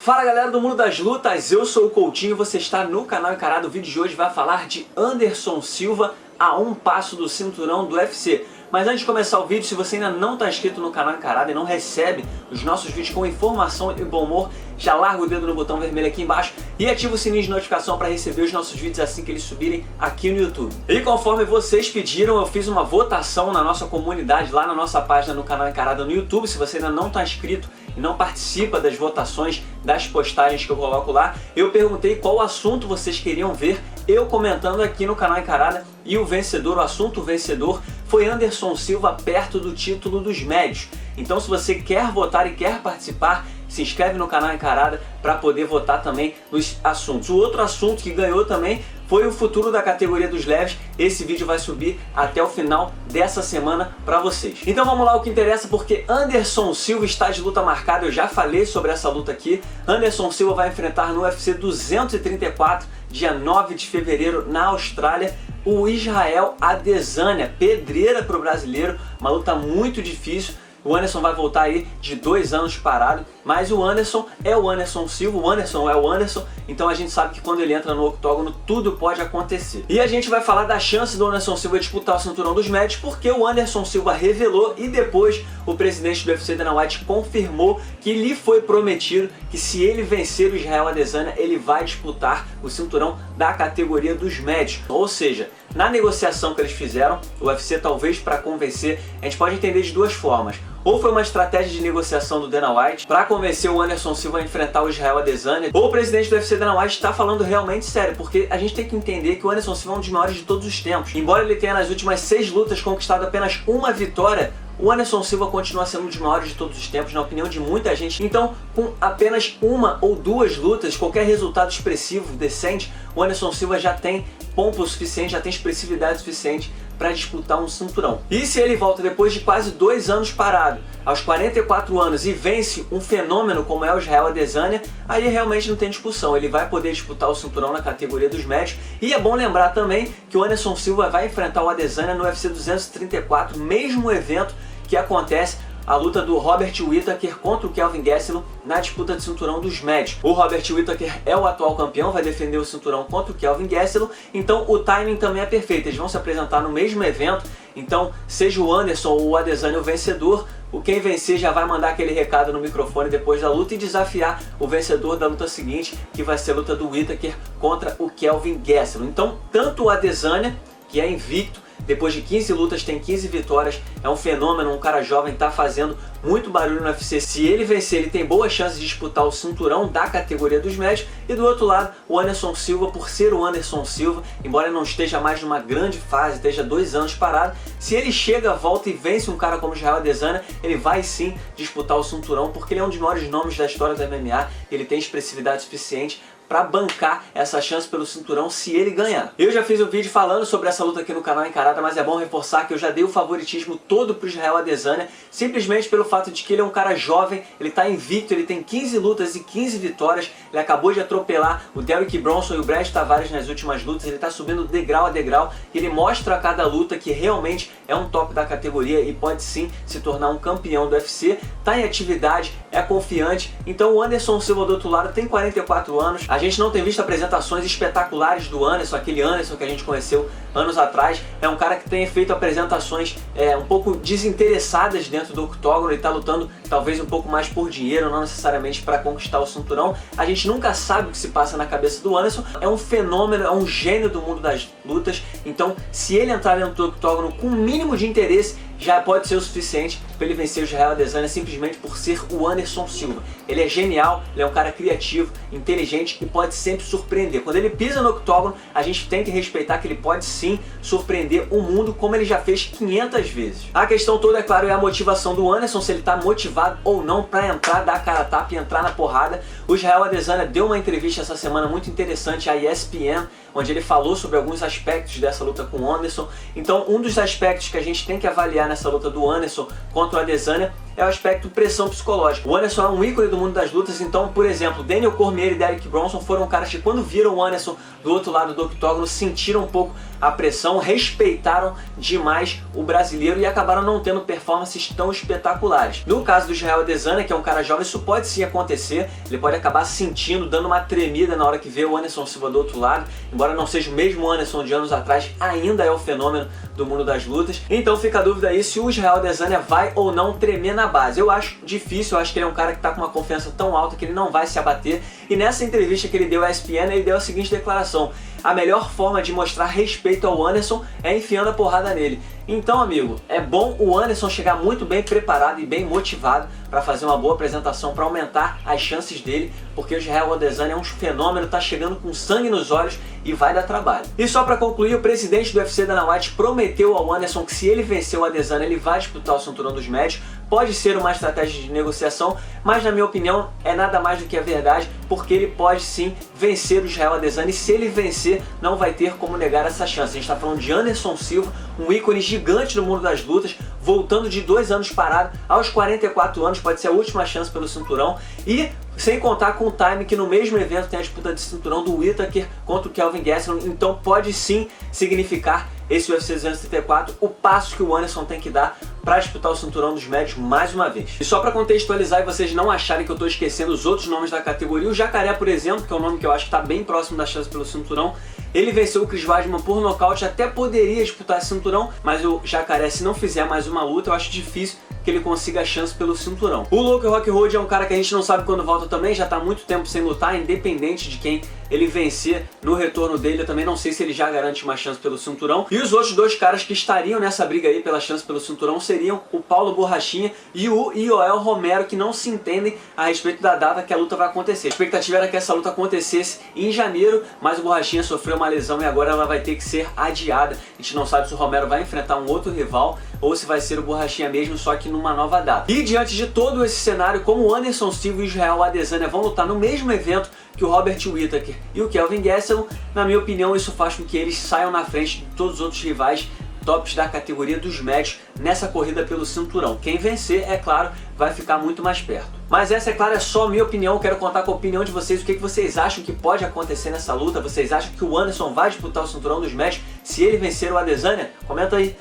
Fala galera do mundo das lutas, eu sou o Coutinho e você está no canal Encarada. O vídeo de hoje vai falar de Anderson Silva a um passo do cinturão do UFC. Mas antes de começar o vídeo, se você ainda não está inscrito no canal Encarada e não recebe os nossos vídeos com informação e bom humor, já larga o dedo no botão vermelho aqui embaixo e ativa o sininho de notificação para receber os nossos vídeos assim que eles subirem aqui no YouTube. E conforme vocês pediram, eu fiz uma votação na nossa comunidade, lá na nossa página no canal Encarada no YouTube. Se você ainda não está inscrito e não participa das votações, das postagens que eu coloco lá, eu perguntei qual assunto vocês queriam ver eu comentando aqui no canal Encarada, e o vencedor, o assunto vencedor, foi Anderson Silva perto do título dos médios. Então se você quer votar e quer participar, se inscreve no canal Encarada para poder votar também nos assuntos. O outro assunto que ganhou também foi o futuro da categoria dos leves. Esse vídeo vai subir até o final dessa semana para vocês. Então vamos lá, o que interessa, porque Anderson Silva está de luta marcada. Eu já falei sobre essa luta aqui. Anderson Silva vai enfrentar no UFC 234, dia 9 de fevereiro, na Austrália, o Israel Adesanya, pedreira para o brasileiro, uma luta muito difícil. O Anderson vai voltar aí de 2 anos parado, mas o Anderson é o Anderson Silva, o Anderson é o Anderson, então a gente sabe que quando ele entra no octógono tudo pode acontecer. E a gente vai falar da chance do Anderson Silva disputar o cinturão dos médios, porque o Anderson Silva revelou e depois o presidente do UFC, Dana White, confirmou que lhe foi prometido que se ele vencer o Israel Adesanya, ele vai disputar o cinturão da categoria dos médios. Ou seja, na negociação que eles fizeram, o UFC talvez para convencer, a gente pode entender de duas formas. Ou foi uma estratégia de negociação do Dana White para convencer o Anderson Silva a enfrentar o Israel Adesanya, ou o presidente do UFC, Dana White, está falando realmente sério, porque a gente tem que entender que o Anderson Silva é um dos maiores de todos os tempos. Embora ele tenha nas últimas 6 lutas conquistado apenas uma vitória, o Anderson Silva continua sendo um dos maiores de todos os tempos, na opinião de muita gente. Então, com apenas 1 ou 2 lutas, qualquer resultado expressivo, decente, o Anderson Silva já tem pompa o suficiente, já tem expressividade suficiente para disputar um cinturão. E se ele volta depois de quase 2 anos parado, aos 44 anos, e vence um fenômeno como é o Israel Adesanya, aí realmente não tem discussão, ele vai poder disputar o cinturão na categoria dos médios. E é bom lembrar também que o Anderson Silva vai enfrentar o Adesanya no UFC 234, mesmo evento que acontece a luta do Robert Whittaker contra o Kelvin Gastelum na disputa de cinturão dos médios. O Robert Whittaker é o atual campeão, vai defender o cinturão contra o Kelvin Gastelum, então o timing também é perfeito, eles vão se apresentar no mesmo evento, então seja o Anderson ou o Adesanya o vencedor, quem vencer já vai mandar aquele recado no microfone depois da luta e desafiar o vencedor da luta seguinte, que vai ser a luta do Whittaker contra o Kelvin Gastelum. Então tanto o Adesanya, que é invicto, depois de 15 lutas tem 15 vitórias, é um fenômeno, um cara jovem, está fazendo muito barulho no UFC. Se ele vencer, ele tem boas chances de disputar o cinturão da categoria dos médios. E do outro lado, o Anderson Silva, por ser o Anderson Silva, embora não esteja mais numa grande fase, esteja 2 anos parado, se ele chega, volta e vence um cara como Israel Adesanya, ele vai sim disputar o cinturão, porque ele é um dos maiores nomes da história da MMA, ele tem expressividade suficiente para bancar essa chance pelo cinturão se ele ganhar. Eu já fiz um vídeo falando sobre essa luta aqui no canal Encarada, mas é bom reforçar que eu já dei o favoritismo todo pro Israel Adesanya, simplesmente pelo fato de que ele é um cara jovem, ele tá invicto, ele tem 15 lutas e 15 vitórias, ele acabou de atropelar o Derrick Bronson e o Brad Tavares nas últimas lutas, ele tá subindo degrau a degrau, e ele mostra a cada luta que realmente é um top da categoria e pode sim se tornar um campeão do UFC, tá em atividade, é confiante. Então o Anderson Silva do outro lado tem 44 anos, a gente não tem visto apresentações espetaculares do Anderson, aquele Anderson que a gente conheceu anos atrás. É um cara que tem feito apresentações um pouco desinteressadas dentro do octógono, ele está lutando talvez um pouco mais por dinheiro, não necessariamente para conquistar o cinturão. A gente nunca sabe o que se passa na cabeça do Anderson, é um fenômeno, é um gênio do mundo das lutas, então se ele entrar dentro do octógono com o mínimo de interesse, já pode ser o suficiente para ele vencer o Israel Adesanya simplesmente por ser o Anderson Silva. Ele é genial, ele é um cara criativo, inteligente e pode sempre surpreender. Quando ele pisa no octógono, a gente tem que respeitar que ele pode sim surpreender o mundo, como ele já fez 500 vezes. A questão toda, é claro, é a motivação do Anderson, se ele está motivado ou não para entrar, dar a cara a tapa e entrar na porrada. O Israel Adesanya deu uma entrevista essa semana muito interessante à ESPN, onde ele falou sobre alguns aspectos dessa luta com o Anderson. Então um dos aspectos que a gente tem que avaliar nessa luta do Anderson contra o Adesanya é o aspecto pressão psicológica. O Anderson é um ícone do mundo das lutas, então, por exemplo, Daniel Cormier e Derek Bronson foram caras que quando viram o Anderson do outro lado do octógono sentiram um pouco a pressão, respeitaram demais o brasileiro e acabaram não tendo performances tão espetaculares. No caso do Israel Adesanya, que é um cara jovem, isso pode sim acontecer, ele pode acabar sentindo, dando uma tremida na hora que vê o Anderson Silva do outro lado, embora não seja o mesmo Anderson de anos atrás, ainda é o fenômeno do mundo das lutas. Então fica a dúvida aí se o Israel Adesanya vai ou não tremer na base. Eu acho difícil, eu acho que ele é um cara que está com uma confiança tão alta que ele não vai se abater, e nessa entrevista que ele deu à ESPN, ele deu a seguinte declaração: a melhor forma de mostrar respeito ao Anderson é enfiando a porrada nele. Então, amigo, é bom o Anderson chegar muito bem preparado e bem motivado para fazer uma boa apresentação, para aumentar as chances dele, porque o Israel Adesanya é um fenômeno, tá chegando com sangue nos olhos e vai dar trabalho. E só para concluir, o presidente do UFC, Dana White, prometeu ao Anderson que se ele vencer o Adesanya, ele vai disputar o cinturão dos médios. Pode ser uma estratégia de negociação, mas na minha opinião é nada mais do que a verdade, porque ele pode sim vencer o Israel Adesanya, e se ele vencer, não vai ter como negar essa chance. A gente está falando de Anderson Silva, um ícone gigante no mundo das lutas, voltando de 2 anos parado, aos 44 anos, pode ser a última chance pelo cinturão, e sem contar com o time que no mesmo evento tem a disputa de cinturão do Whittaker contra o Kelvin Gastelum, então pode sim significar esse UFC 234 o passo que o Anderson tem que dar para disputar o cinturão dos médios mais uma vez. E só para contextualizar e vocês não acharem que eu estou esquecendo os outros nomes da categoria, o Jacaré, por exemplo, que é um nome que eu acho que está bem próximo da chance pelo cinturão, ele venceu o Chris Weidman por nocaute, até poderia disputar esse cinturão, mas o Jacaré, se não fizer mais uma luta, eu acho difícil que ele consiga a chance pelo cinturão. O Luke Rockhold é um cara que a gente não sabe quando volta também, já está há muito tempo sem lutar, independente de quem ele vencer no retorno dele, eu também não sei se ele já garante uma chance pelo cinturão. E os outros 2 caras que estariam nessa briga aí pela chance pelo cinturão seriam o Paulo Borrachinha e o Yoel Romero, que não se entendem a respeito da data que a luta vai acontecer. A expectativa era que essa luta acontecesse em janeiro, mas o Borrachinha sofreu uma lesão e agora ela vai ter que ser adiada. A gente não sabe se o Romero vai enfrentar um outro rival ou se vai ser o Borrachinha mesmo, só que numa nova data. E diante de todo esse cenário, como o Anderson Silva e o Israel Adesanya vão lutar no mesmo evento que o Robert Whittaker e o Kelvin Gastelum, na minha opinião isso faz com que eles saiam na frente de todos os outros rivais tops da categoria dos médios nessa corrida pelo cinturão. Quem vencer, é claro, vai ficar muito mais perto. Mas essa, é claro, é só a minha opinião. Quero contar com a opinião de vocês. O que vocês acham que pode acontecer nessa luta? Vocês acham que o Anderson vai disputar o cinturão dos médios se ele vencer o Adesanya? Comenta aí.